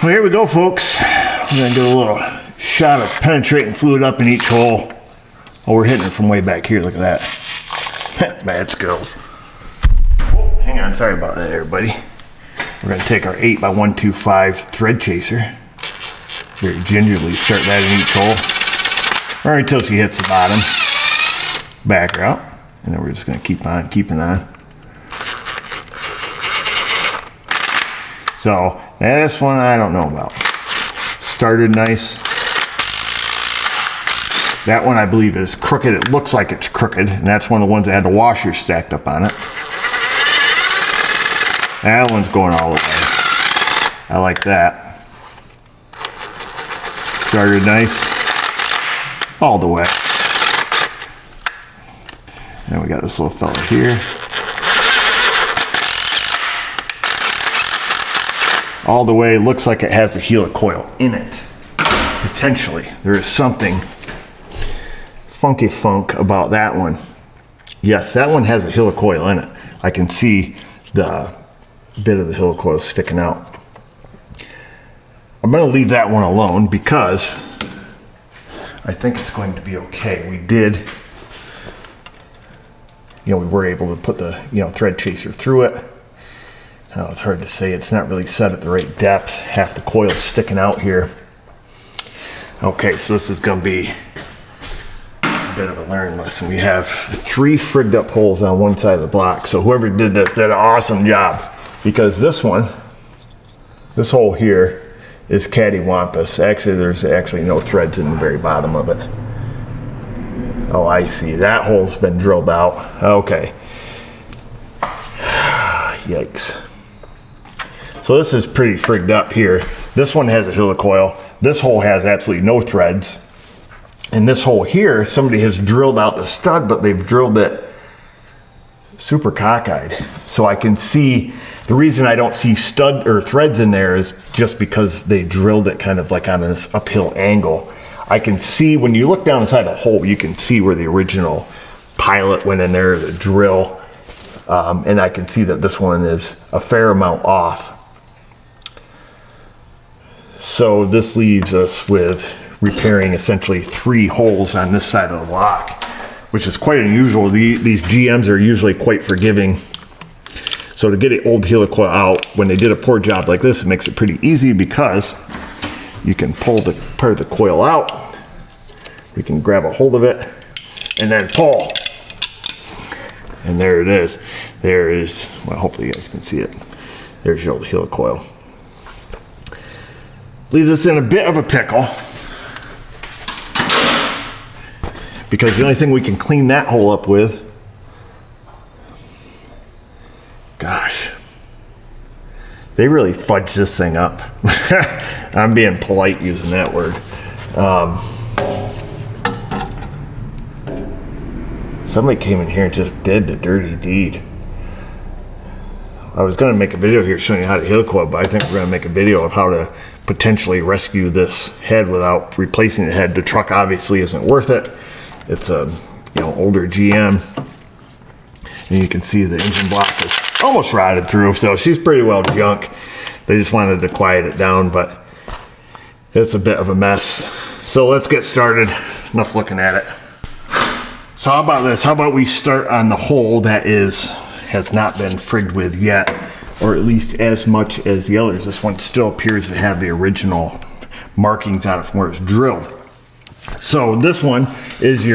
Well, here we go, folks. We're gonna do a little shot of penetrating fluid up in each hole. Oh, we're hitting it from way back here. Look at that. Bad skills. Oh, hang on. Sorry about that, everybody. We're gonna take our 8x125 thread chaser. Very gingerly start that in each hole, or until she hits the bottom. Back her out, and then we're just gonna keep on keeping on. So this one I don't know about. Started nice. That one I believe is crooked. It looks like it's crooked, and that's one of the ones that had the washers stacked up on it. That one's going all the way. I like that. Started nice. All the way. And we got this little fella here. All the way, looks like it has a helicoil in it. Potentially. There is something funky funk about that one. Yes, that one has a helicoil in it. I can see the bit of the helicoil sticking out. I'm going to leave that one alone because I think it's going to be okay. We did, we were able to put the, thread chaser through it. Now it's hard to say. It's not really set at the right depth. Half the coil's sticking out here. Okay, so this is going to be a bit of a learning lesson. We have 3 frigged up holes on one side of the block. So whoever did this did an awesome job, because this hole here is cattywampus. Actually, there's no threads in the very bottom of it. Oh, I see. That hole's been drilled out. Okay. Yikes. So this is pretty frigged up here. This one has a helicoil. This hole has absolutely no threads. And this hole here, somebody has drilled out the stud, but they've drilled it super cockeyed. So I can see, the reason I don't see stud or threads in there is just because they drilled it kind of like on this uphill angle. I can see, when you look down inside the hole, you can see where the original pilot went in there, the drill. And I can see that this one is a fair amount off. So this leaves us with repairing essentially 3 holes on this side of the block, which is quite unusual. These GMs are usually quite forgiving. So to get an old helicoil out, when they did a poor job like this, it makes it pretty easy because you can pull the part of the coil out. We can grab a hold of it and then pull. And there it is. There is, well, hopefully you guys can see it. There's your old helicoil. Leaves us in a bit of a pickle, because the only thing we can clean that hole up with, gosh, they really fudged this thing up. I'm being polite using that word. Somebody came in here and just did the dirty deed. I was going to make a video here showing you how to helicoil, but I think we're going to make a video of how to potentially rescue this head without replacing the head. The truck obviously isn't worth it. It's a older GM, and you can see the engine block is almost rotted through, so she's pretty well junk. They just wanted to quiet it down, but it's a bit of a mess. So let's get started. Enough looking at it. So how about this? How about we start on the hole that has not been frigged with yet, or at least as much as the others. This one still appears to have the original markings on it from where it's drilled. So this one is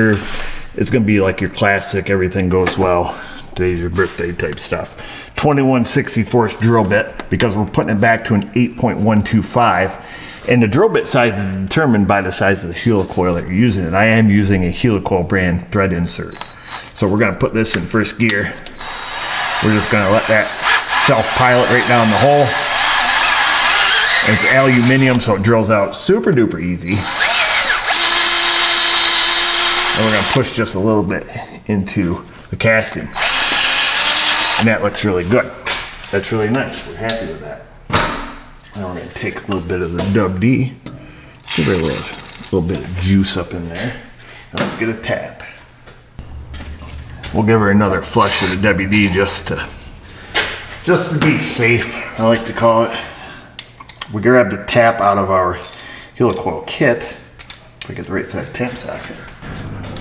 it's gonna be like your classic, everything goes well, today's your birthday type stuff. 21/64 drill bit, because we're putting it back to an 8.125. And the drill bit size is determined by the size of the helicoil that you're using. And I am using a helicoil brand thread insert. So we're gonna put this in first gear. We're just gonna let that self-pilot right down the hole. It's aluminum, so it drills out super duper easy. And we're gonna push just a little bit into the casting. And that looks really good. That's really nice. We're happy with that. Now we're gonna take a little bit of the WD. Give her a little bit of juice up in there. Now let's get a tap. We'll give her another flush of the WD just to be safe, I like to call it. we grabbed the tap out of our helicoil kit. If I get the right size tap socket.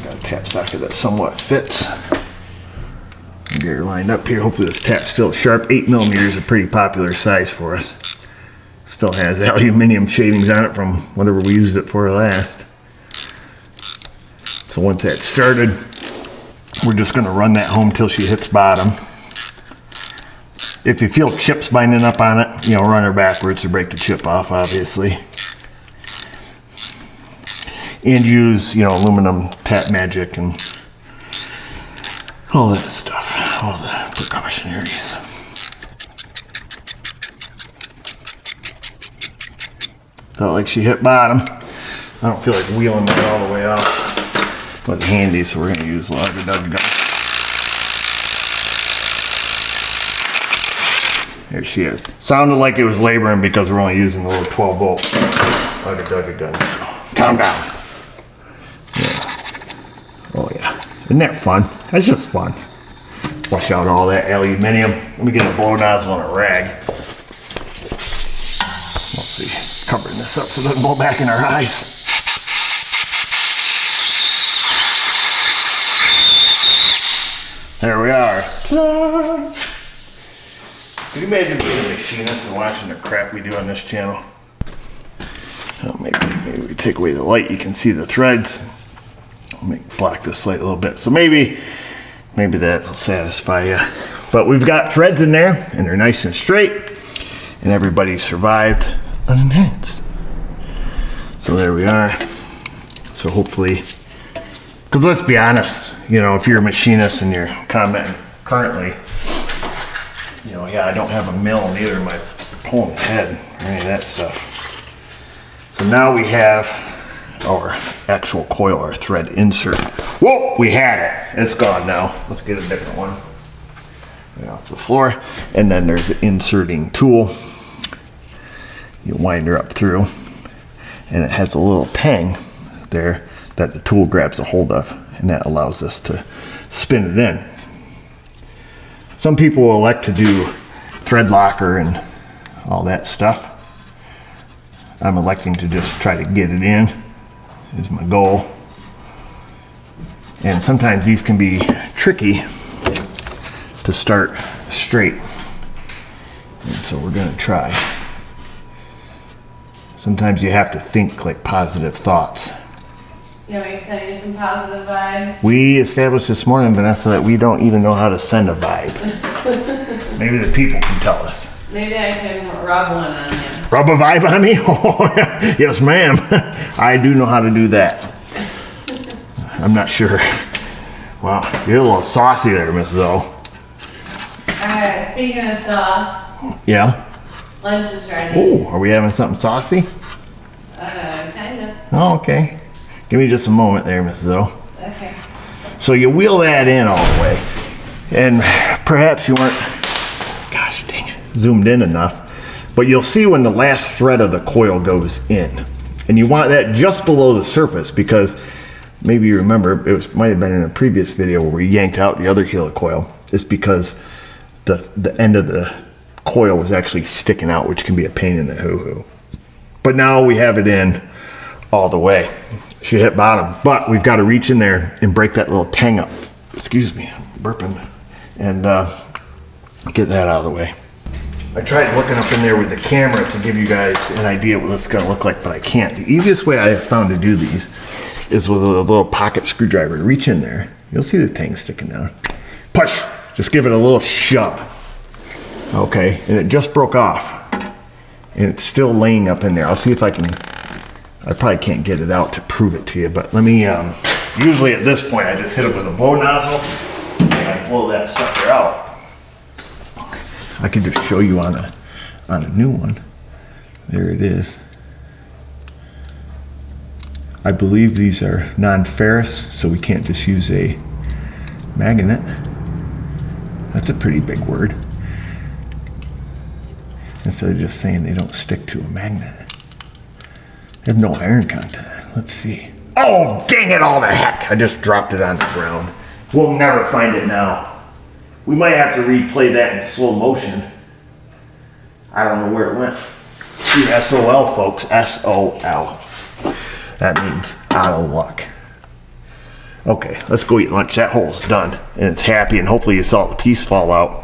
Got a tap socket that somewhat fits. Get her lined up here. Hopefully this tap's still sharp. 8mm is a pretty popular size for us. Still has aluminum shavings on it from whatever we used it for last. So once that's started, we're just going to run that home till she hits bottom. If you feel chips binding up on it, you know, run her backwards to break the chip off, obviously. And use, you know, aluminum tap magic and all that stuff, all the precautionaries. Felt like she hit bottom. I don't feel like wheeling that all the way off, but handy, so we're going to use a lot of gun. There she is. Sounded like it was laboring because we're only using the little 12-volt Avoca gun. So calm down. Yeah. Oh yeah. Isn't that fun? That's just fun. Flush out all that aluminum. Let me get a blow nozzle and a rag. Let's see. Covering this up so it doesn't blow back in our eyes. There we are. Ta-da! Can you imagine being a machinist and watching the crap we do on this channel? Oh, maybe we take away the light, you can see the threads. I'll block this light a little bit. So maybe that'll satisfy you. But we've got threads in there, and they're nice and straight, and everybody survived unenhanced. So there we are. So hopefully, because let's be honest, you know, if you're a machinist and you're commenting currently, you know, yeah, I don't have a mill, neither am I pulling head or any of that stuff. So now we have our actual coil, our thread insert. Whoa, we had it. It's gone now. Let's get a different one. Right off the floor. And then there's the inserting tool. You wind her up through, and it has a little tang there that the tool grabs a hold of, and that allows us to spin it in. Some people will elect to do thread locker and all that stuff. I'm electing to just try to get it in, is my goal. And sometimes these can be tricky to start straight. And so we're gonna try. Sometimes you have to think like positive thoughts. You want me to send you some positive vibes? We established this morning, Vanessa, that we don't even know how to send a vibe. Maybe the people can tell us. Maybe I can rub one on you. Rub a vibe on me? Oh, yes, ma'am. I do know how to do that. I'm not sure. Wow, you're a little saucy there, Mrs. O. Alright, speaking of sauce. Yeah? Lunch is ready. Oh, are we having something saucy? Kind of. Oh, okay. Give me just a moment there, Mrs. O. Okay. So you wheel that in all the way. And perhaps you weren't, gosh dang it, zoomed in enough. But you'll see when the last thread of the coil goes in. And you want that just below the surface, because maybe you remember, might have been in a previous video where we yanked out the other helicoil. It's because the end of the coil was actually sticking out, which can be a pain in the hoo-hoo. But now we have it in all the way. She hit bottom, but we've got to reach in there and break that little tang up. Excuse me, I'm burping. And get that out of the way. I tried looking up in there with the camera to give you guys an idea what this is going to look like, but I can't. The easiest way I have found to do these is with a little pocket screwdriver. Reach in there. You'll see the tang sticking down. Push. Just give it a little shove. Okay, and it just broke off. And it's still laying up in there. I'll see if I can... I probably can't get it out to prove it to you, but let me, usually at this point I just hit it with a blow nozzle and I blow that sucker out. I could just show you on a new one. There it is. I believe these are non-ferrous, so we can't just use a magnet. That's a pretty big word. Instead of just saying they don't stick to a magnet. They have no iron content. Let's see. Oh, dang it all to heck. I just dropped it on the ground. We'll never find it now. We might have to replay that in slow motion. I don't know where it went. Your SOL, folks. SOL. That means out of luck. Okay, let's go eat lunch. That hole's done, and it's happy, and hopefully you saw the piece fall out,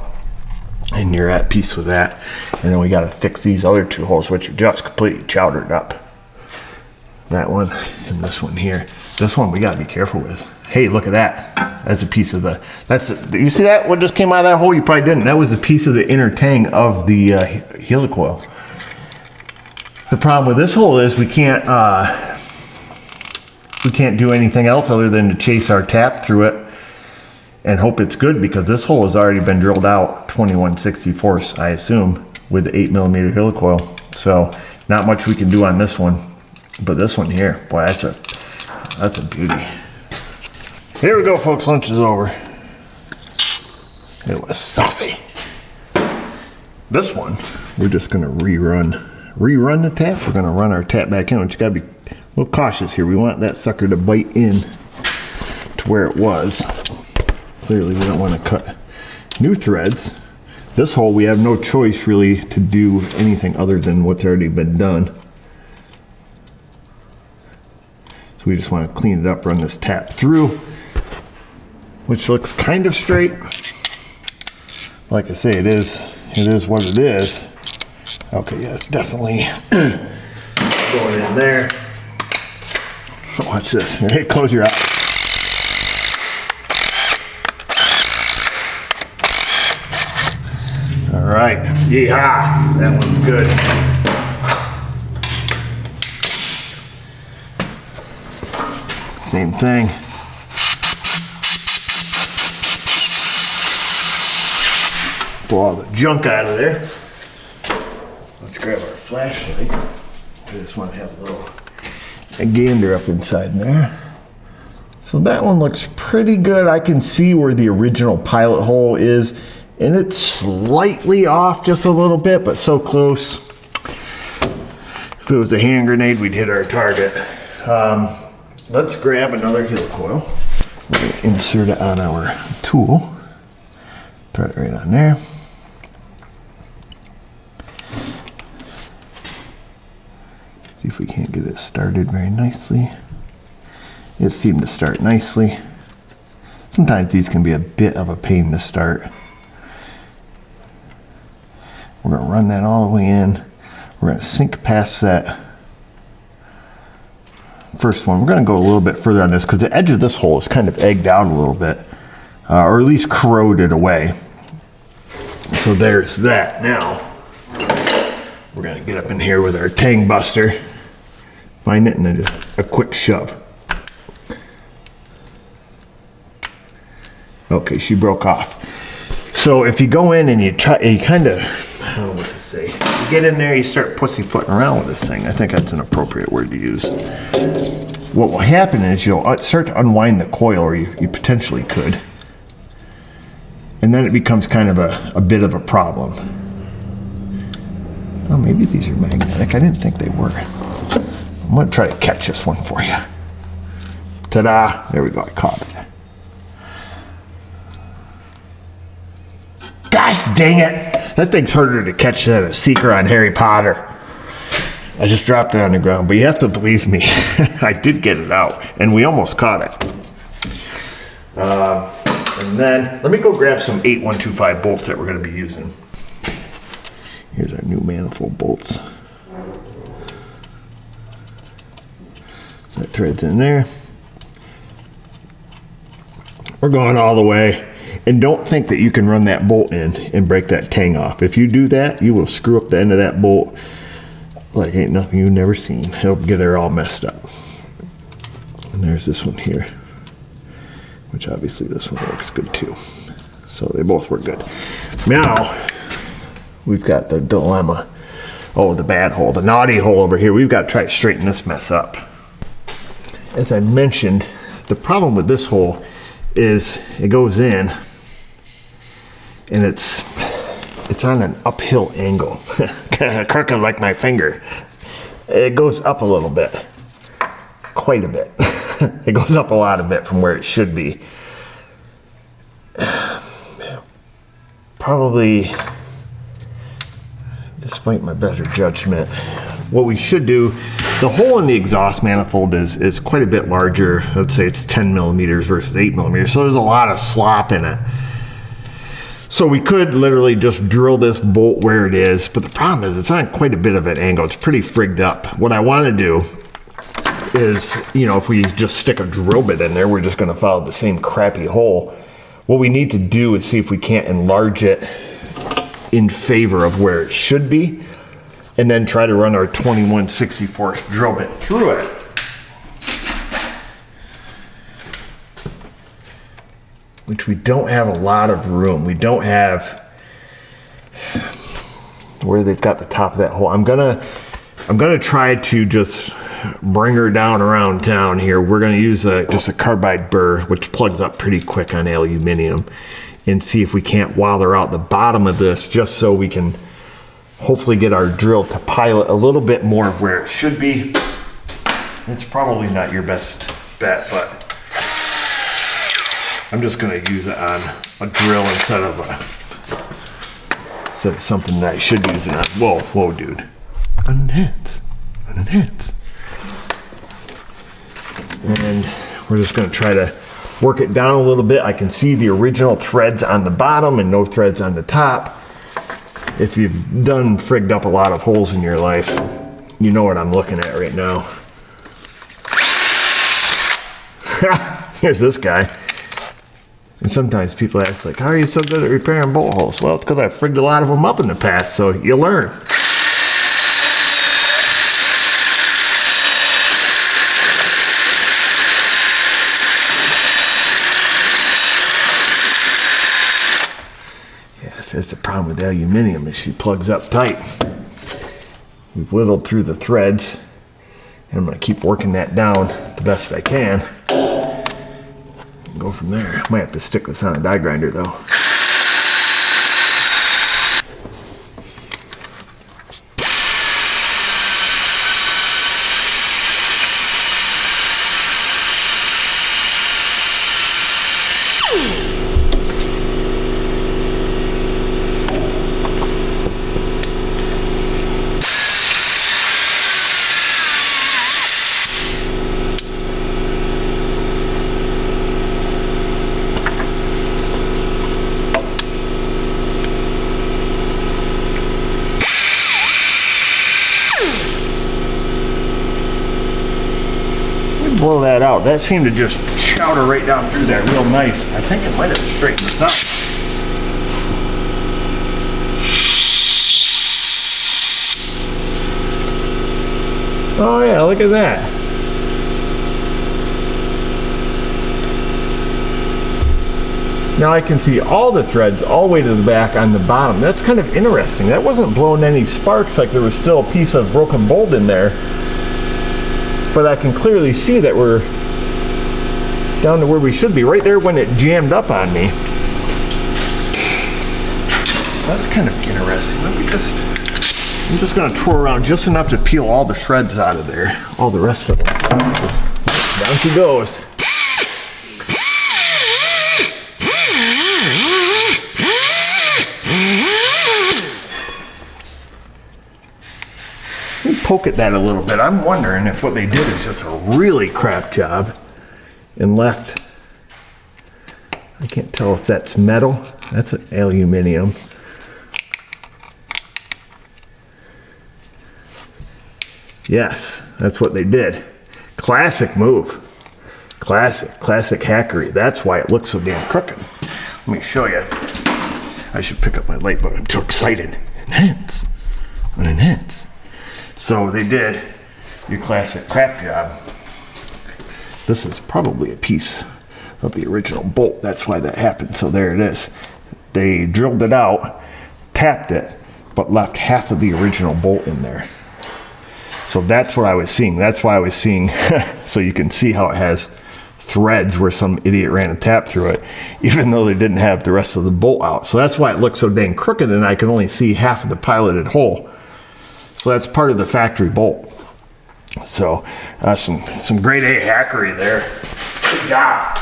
and you're at peace with that. And then we got to fix these other two holes, which are just completely chowdered up. That one and this one here. This one we got to be careful with. Hey, look at that. That's a piece of the, you see that? What just came out of that hole? You probably didn't. That was a piece of the inner tang of the helicoil. The problem with this hole is we can't do anything else other than to chase our tap through it and hope it's good, because this hole has already been drilled out 21/64, I assume, with the 8mm helicoil. So not much we can do on this one, but this one here, boy, that's a beauty. Here we go, folks. Lunch is over. It was saucy. This one, we're just gonna rerun the tap. We're gonna run our tap back in, but you gotta be a little cautious here. We want that sucker to bite in to where it was. Clearly we don't want to cut new threads. This hole we have no choice really to do anything other than what's already been done. So we just want to clean it up, run this tap through, which looks kind of straight. Like I say, it is what it is. Okay, yeah, it's definitely going in there. Watch this. Hey, close your eyes. All right, yeehaw, that one's good. Same thing. Pull all the junk out of there. Let's grab our flashlight. I just want to have a gander up inside there. So that one looks pretty good. I can see where the original pilot hole is, and it's slightly off just a little bit, but so close. If it was a hand grenade, we'd hit our target. Let's grab another helicoil. We're going to insert it on our tool. Throw it right on there. See if we can't get it started very nicely. It seemed to start nicely. Sometimes these can be a bit of a pain to start. We're going to run that all the way in. We're going to sink past that first one. We're going to go a little bit further on this because the edge of this hole is kind of egged out a little bit, or at least corroded away. So there's that. Now we're going to get up in here with our tang buster, find it, and then just a quick shove. Okay, she broke off. So if you go in and you kind of, I don't know what to say. You get in there, you start pussyfooting around with this thing. I think that's an appropriate word to use. What will happen is you'll start to unwind the coil, or you potentially could. And then it becomes kind of a bit of a problem. Oh, maybe these are magnetic. I didn't think they were. I'm going to try to catch this one for you. Ta-da! There we go, I caught it. Gosh dang it! That thing's harder to catch than a seeker on Harry Potter. I just dropped it on the ground, but you have to believe me. I did get it out, and we almost caught it. And then, let me go grab some 8125 bolts that we're going to be using. Here's our new manifold bolts. So that thread's in there. We're going all the way. And don't think that you can run that bolt in and break that tang off. If you do that, you will screw up the end of that bolt like ain't nothing you've never seen. It'll get her all messed up. And there's this one here, which obviously this one works good too. So they both work good. Now, we've got the dilemma. Oh, the bad hole, the naughty hole over here. We've got to try to straighten this mess up. As I mentioned, the problem with this hole is it goes in and it's on an uphill angle. Kind of crooked like my finger. It goes up a little bit. Quite a bit. It goes up a lot of bit from where it should be. Probably despite my better judgment. What we should do, the hole in the exhaust manifold is quite a bit larger. Let's say it's 10 millimeters versus 8 millimeters. So there's a lot of slop in it. So we could literally just drill this bolt where it is, but the problem is it's on quite a bit of an angle. It's pretty frigged up. What I want to do is, you know, if we just stick a drill bit in there, we're just going to follow the same crappy hole. What we need to do is see if we can't enlarge it in favor of where it should be, and then try to run our 21/64 drill bit through it. Which we don't have a lot of room. We don't have where they've got the top of that hole. I'm gonna try to just bring her down around town here. We're gonna use just a carbide burr, which plugs up pretty quick on aluminum, and see if we can't walther out the bottom of this, just so we can hopefully get our drill to pilot a little bit more of where it should be. It's probably not your best bet, but I'm just gonna use it on a drill instead of something that I should use it on. Whoa, dude. Unenhance. And we're just gonna try to work it down a little bit. I can see the original threads on the bottom and no threads on the top. If you've done frigged up a lot of holes in your life, you know what I'm looking at right now. Here's this guy. And sometimes people ask, like, how are you so good at repairing bolt holes? Well, it's because I've frigged a lot of them up in the past, so you learn. Yes, that's the problem with aluminum, is she plugs up tight. We've whittled through the threads, and I'm going to keep working that down the best I can. Go from there. Might have to stick this on a die grinder though. Blow that out. That seemed to just chowder right down through there real nice. I think it might have straightened this out. Oh yeah, look at that. Now I can see all the threads all the way to the back on the bottom. That's kind of interesting. That wasn't blowing any sparks, like there was still a piece of broken bolt in there. But I can clearly see that we're down to where we should be, right there when it jammed up on me. That's kind of interesting. I'm just gonna twirl around just enough to peel all the threads out of there, all the rest of them. Just, down she goes. Poke at that a little bit. I'm wondering if what they did is just a really crap job and left, I can't tell if that's metal, that's an aluminum. Yes, that's what they did. Classic move. Classic hackery. That's why it looks so damn crooked. Let me show you. I should pick up my light, but I'm too excited. Enhance. Enhance. So they did your classic crap job. This is probably a piece of the original bolt. That's why that happened. So there it is. They drilled it out, tapped it, but left half of the original bolt in there. So that's what I was seeing. That's why I was seeing, so you can see how it has threads where some idiot ran a tap through it, even though they didn't have the rest of the bolt out. So that's why it looks so dang crooked, and I can only see half of the piloted hole. So that's part of the factory bolt. So some grade A hackery there. Good job.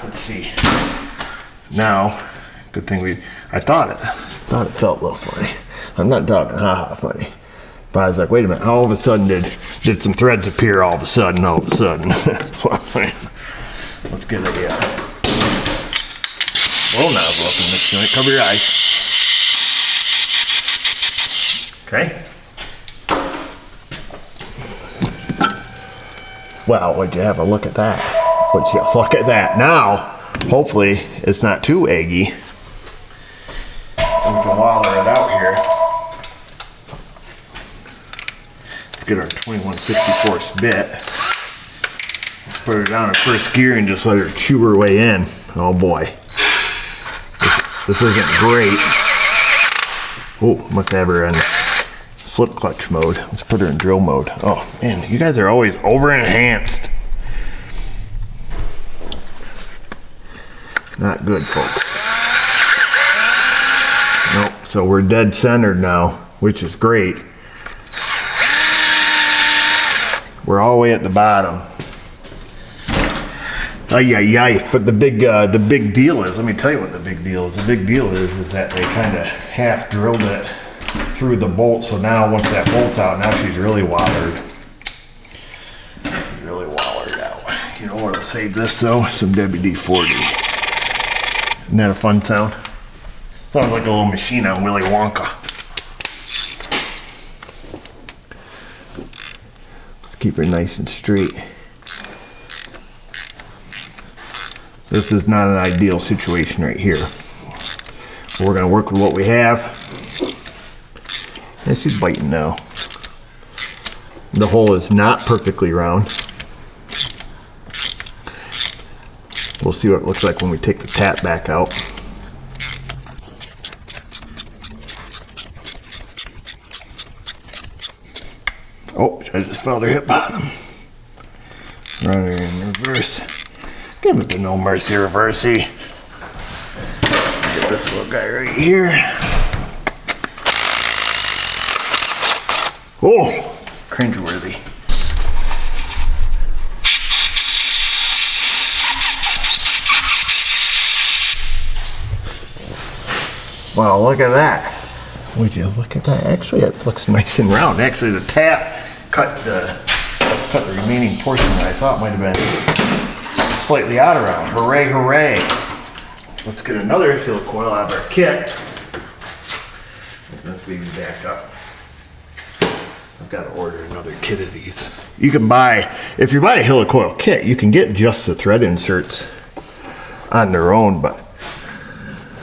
Let's see. Now, good thing I thought it felt a little funny. I'm not talking haha funny. But I was like, wait a minute, how all of a sudden did some threads appear all of a sudden? Let's get it, yeah. Well, now look, make sure you cover your eyes. Okay. Well, would you have a look at that? Would you look at that? Now, hopefully, it's not too eggy. We can waller it out here. Let's get our 21/64 bit. Let's put her down in first gear and just let her chew her way in. Oh boy. This isn't great. Oh, must have her in slip clutch mode. Let's put her in drill mode. Oh man, you guys are always over enhanced. Not good, folks. Nope, so we're dead centered now, which is great. We're all the way at the bottom. Ay, ay, ay. But the big deal is, let me tell you what the big deal is. The big deal is that they kind of half drilled it through the bolt. So now once that bolt's out, now she's really wallered. Really wallered out. You know what'll save this though? Some WD-40. Isn't that a fun sound? Sounds like a little machine on Willy Wonka. Let's keep her nice and straight. This is not an ideal situation right here. We're gonna work with what we have. And she's biting now. The hole is not perfectly round. We'll see what it looks like when we take the tap back out. Oh, I just felt her hit bottom. Run her in reverse. Give it the no mercy reversey. Get this little guy right here. Oh, cringeworthy. Wow, look at that. Would you look at that? Actually, it looks nice and round. Actually, the tap cut the remaining portion that I thought might have been slightly out of round. Hooray, hooray. Let's get another heel coil out of our kit. Let's baby back up. I've got to order another kit of these. You can buy, if you buy a helicoil kit, you can get just the thread inserts on their own, but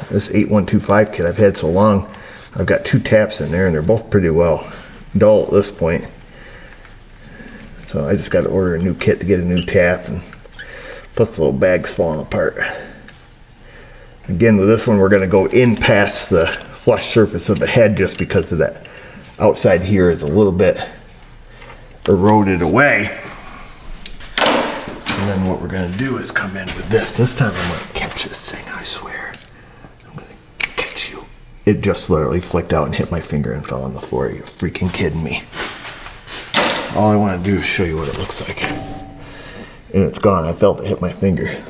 this 8125 kit I've had so long, I've got 2 taps in there and they're both pretty well dull at this point. So I just got to order a new kit to get a new tap, and plus the little bag's falling apart. Again, with this one, we're going to go in past the flush surface of the head just because of that outside here is a little bit eroded away. And then what we're going to do is come in with this. This time I'm going to catch this thing, I swear. I'm going to catch you. It just literally flicked out and hit my finger and fell on the floor. You're freaking kidding me. All I want to do is show you what it looks like. And it's gone. I felt it hit my finger.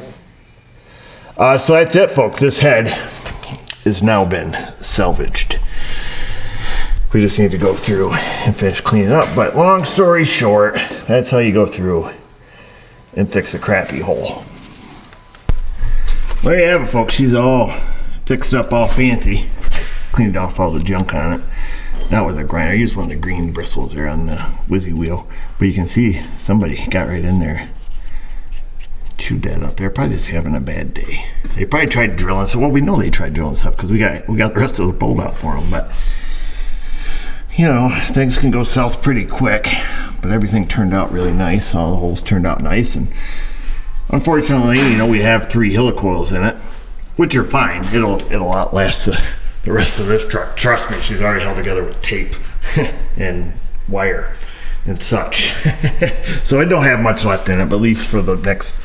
So that's it, folks. This head has now been salvaged. We just need to go through and finish cleaning up. But long story short, that's how you go through and fix a crappy hole. There you have it, folks. She's all fixed up, all fancy. Cleaned off all the junk on it. Not with a grinder. I used one of the green bristles there on the Wizzy wheel. But you can see somebody got right in there. Chewed that up there. Probably just having a bad day. They probably tried drilling. So, well, we know they tried drilling stuff because we got the rest of the bolt out for them. But you know, things can go south pretty quick. But everything turned out really nice. All the holes turned out nice. And unfortunately, you know, we have 3 helicoils in it, which are fine. It'll outlast the rest of this truck. Trust me, she's already held together with tape and wire and such. So I don't have much left in it, but at least for the next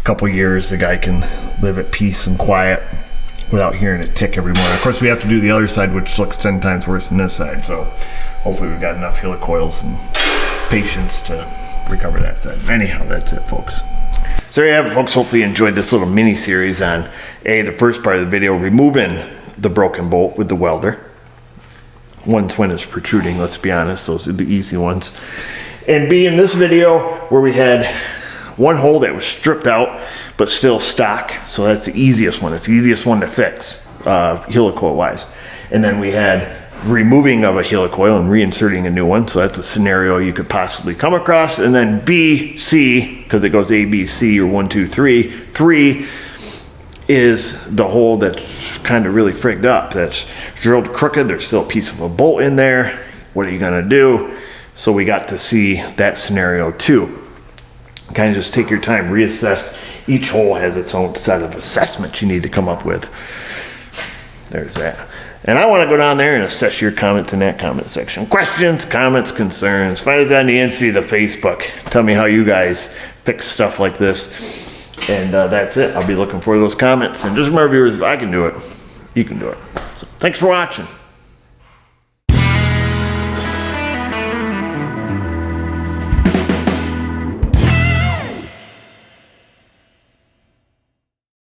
couple years, the guy can live at peace and quiet without hearing it tick every morning. Of course, we have to do the other side, which looks 10 times worse than this side. So hopefully we've got enough helicoils and patience to recover that side. Anyhow, that's it, folks. So there you have it, folks. Hopefully you enjoyed this little mini series on the first part of the video, removing the broken bolt with the welder. One twin is protruding, let's be honest. Those are the easy ones. And B, in this video where we had one hole that was stripped out but still stock, so that's the easiest one. It's the easiest one to fix, helicoil wise. And then we had removing of a helicoil and reinserting a new one, so that's a scenario you could possibly come across. And then B, C, because it goes A, B, C, or 1, 2, 3. 3 is the hole that's kind of really frigged up, that's drilled crooked. There's still a piece of a bolt in there. What are you gonna do? So we got to see that scenario too. Kind of just take your time, reassess. Each hole has its own set of assessments you need to come up with. There's that. And I want to go down there and assess your comments in that comment section. Questions, comments, concerns. Find us on the Insta, the Facebook. Tell me how you guys fix stuff like this. And that's it. I'll be looking for those comments. And just remember, viewers, if I can do it, you can do it. So thanks for watching.